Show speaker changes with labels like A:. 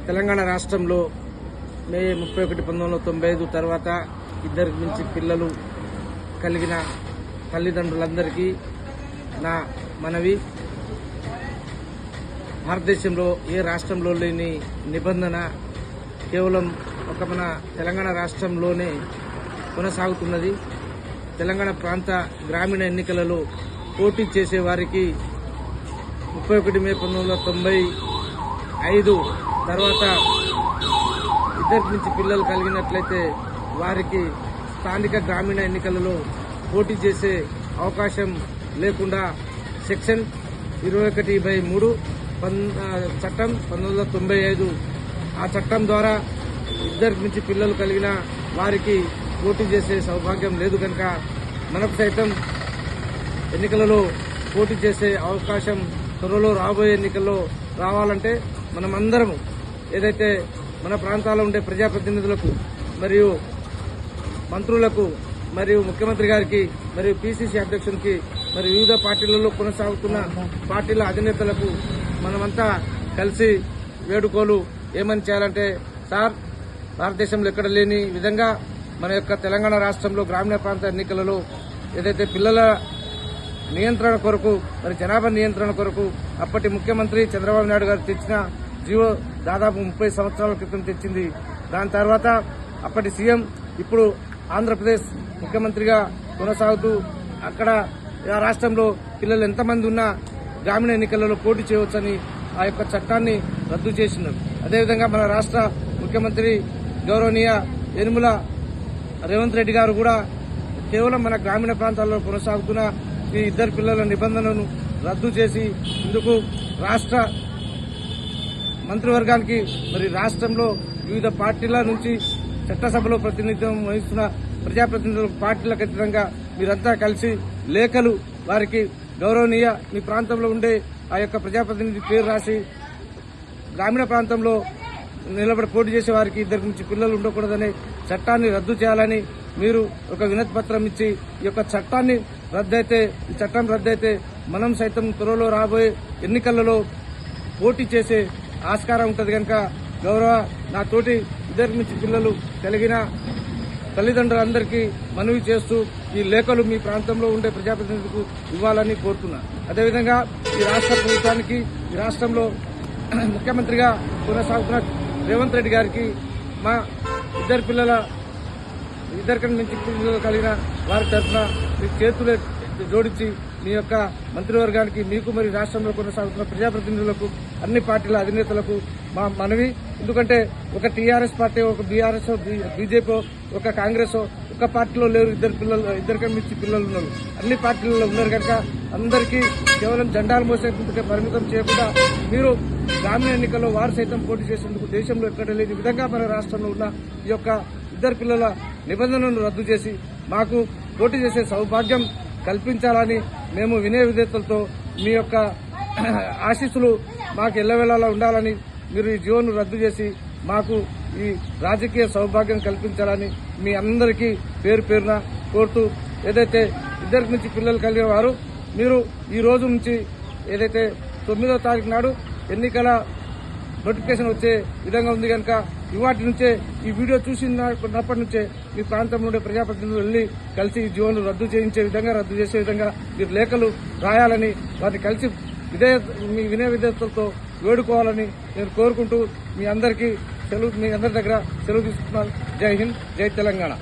A: తెలంగాణ రాష్ట్రంలో మే 31, 1995 తర్వాత ఇద్దరికి మించి పిల్లలు కలిగిన తల్లిదండ్రులందరికీ నా మనవి, భారతదేశంలో ఏ రాష్ట్రంలో లేని నిబంధన కేవలం మన తెలంగాణ రాష్ట్రంలోనే కొనసాగుతున్నది. తెలంగాణ ప్రాంత గ్రామీణ ఎన్నికలలో పోటీ చేసే వారికి 31 మే 1995 తర్వాత ఇద్దరికి మించి పిల్లలు కలిగినట్లయితే వారికి స్థానిక గ్రామీణ ఎన్నికలలో పోటీ చేసే అవకాశం లేకుండా సెక్షన్ 21(3) చట్టం 1995 ఆ చట్టం ద్వారా ఇద్దరికి మించి పిల్లలు కలిగిన వారికి పోటీ చేసే సౌభాగ్యం లేదు కనుక మనకు సైతం ఎన్నికలలో పోటీ చేసే అవకాశం త్వరలో రాబోయే ఎన్నికల్లో రావాలంటే మనమందరం ఏదైతే మన ప్రాంతాల్లో ఉండే ప్రజాప్రతినిధులకు మరియు మంత్రులకు మరియు ముఖ్యమంత్రి గారికి మరియు పిసిసి అధ్యక్షునికి మరియు వివిధ పార్టీలలో కొనసాగుతున్న పార్టీల అధినేతలకు మనమంతా కలిసి వేడుకోలు ఏమని చేయాలంటే, సార్, భారతదేశంలో ఎక్కడ లేని విధంగా మన యొక్క తెలంగాణ రాష్ట్రంలో గ్రామీణ ప్రాంత ఎన్నికలలో ఏదైతే పిల్లల నియంత్రణ కొరకు మరి జనాభా నియంత్రణ కొరకు అప్పటి ముఖ్యమంత్రి చంద్రబాబు నాయుడు గారు తెచ్చిన జీవో దాదాపు 30 సంవత్సరాల క్రితం తెచ్చింది. దాని తర్వాత అప్పటి సీఎం ఇప్పుడు ఆంధ్రప్రదేశ్ ముఖ్యమంత్రిగా కొనసాగుతూ అక్కడ రాష్ట్రంలో పిల్లలు ఎంతమంది ఉన్నా గ్రామీణ ఎన్నికలలో పోటీ చేయవచ్చని ఆ యొక్క చట్టాన్ని రద్దు చేసినారు. అదేవిధంగా మన రాష్ట్ర ముఖ్యమంత్రి గౌరవనీయ యనుమల రేవంత్ రెడ్డి గారు కూడా కేవలం మన గ్రామీణ ప్రాంతాల్లో కొనసాగుతున్న ఈ ఇద్దరు పిల్లల నిబంధనలను రద్దు చేసి ఇందుకు రాష్ట్ర మంత్రివర్గానికి మరి రాష్ట్రంలో వివిధ పార్టీల నుంచి చట్టసభలో ప్రాతినిధ్యం వహిస్తున్న ప్రజాప్రతినిధుల పార్టీలకు ఖచ్చితంగా మీరంతా కలిసి లేఖలు వారికి గౌరవనీయ మీ ప్రాంతంలో ఉండే ఆ యొక్క ప్రజాప్రతినిధి పేరు రాసి గ్రామీణ ప్రాంతంలో నిలబడి పోటీ చేసే వారికి ఇద్దరి నుంచి పిల్లలు ఉండకూడదనే చట్టాన్ని రద్దు చేయాలని మీరు ఒక వినతి పత్రం ఇచ్చి ఈ యొక్క చట్టాన్ని ఈ చట్టం రద్దయితే మనం సైతం త్వరలో రాబోయే ఎన్నికలలో పోటీ చేసే ఆస్కారం ఉంటుంది కనుక గౌరవ నా తోటి ఇద్దరికి మించి పిల్లలు కలిగిన తల్లిదండ్రులందరికీ మనవి చేస్తూ ఈ లేఖలు మీ ప్రాంతంలో ఉండే ప్రజాప్రతినిధులకు ఇవ్వాలని కోరుతున్నా. అదేవిధంగా ఈ రాష్ట్ర ప్రభుత్వానికి ఈ రాష్ట్రంలో ముఖ్యమంత్రిగా కొనసాగుతున్న రేవంత్ రెడ్డి గారికి మా ఇద్దరికి మించి పిల్లలు కలిగిన వారి తరఫున మీ చేతులు జోడించి మీ యొక్క మంత్రివర్గానికి మీకు మరి రాష్ట్రంలో కొనసాగుతున్న ప్రజాప్రతినిధులకు అన్ని పార్టీల అధినేతలకు మా మనవి. ఎందుకంటే ఒక టీఆర్ఎస్ పార్టీ, ఒక బీఆర్ఎస్, బీజేపీ, ఒక కాంగ్రెస్ ఒక పార్టీలో లేరు ఇద్దరికి మించి పిల్లలు ఉన్నారు. అన్ని పార్టీలలో ఉన్నారు కనుక అందరికీ కేవలం జెండాలు మోసేందుకే పరిమితం చేయకుండా మీరు గ్రామీణ ఎన్నికల్లో వారు సైతం పోటీ చేసేందుకు దేశంలో ఎక్కడ లేని విధంగా మన రాష్ట్రంలో ఉన్న ఈ యొక్క ఇద్దరు పిల్లల నిబంధనలను రద్దు చేసి మాకు పోటీ చేసే సౌభాగ్యం కల్పించాలని మేము వినయ విధేయతలతో మీ యొక్క ఆశీస్సులు మాకు ఎల్లవేళలా ఉండాలని మీరు ఈ జీవోను రద్దు చేసి మాకు ఈ రాజకీయ సౌభాగ్యం కల్పించాలని మీ అందరికీ పేరు పేరున కోరుతూ, ఏదైతే ఇద్దరికి నుంచి పిల్లలు కలిగిన వారు మీరు ఈ రోజు నుంచి ఏదైతే 9వ తారీఖు నాడు ఎన్నికల నోటిఫికేషన్ వచ్చే విధంగా ఉంది కనుక ఇవాటి నుంచే ఈ వీడియో చూసినప్పటి నుంచే మీ ప్రాంతంలో ఉండే ప్రజాప్రతినిధులు వెళ్లి కలిసి ఈ జీవోను రద్దు చేసే విధంగా మీరు లేఖలు రాయాలని వారిని కలిసి మీ వినయ విధేయతలతో వేడుకోవాలని నేను కోరుకుంటూ మీ అందరి దగ్గర సెలవు తీసుకున్నాను. జై హింద్, జై తెలంగాణ.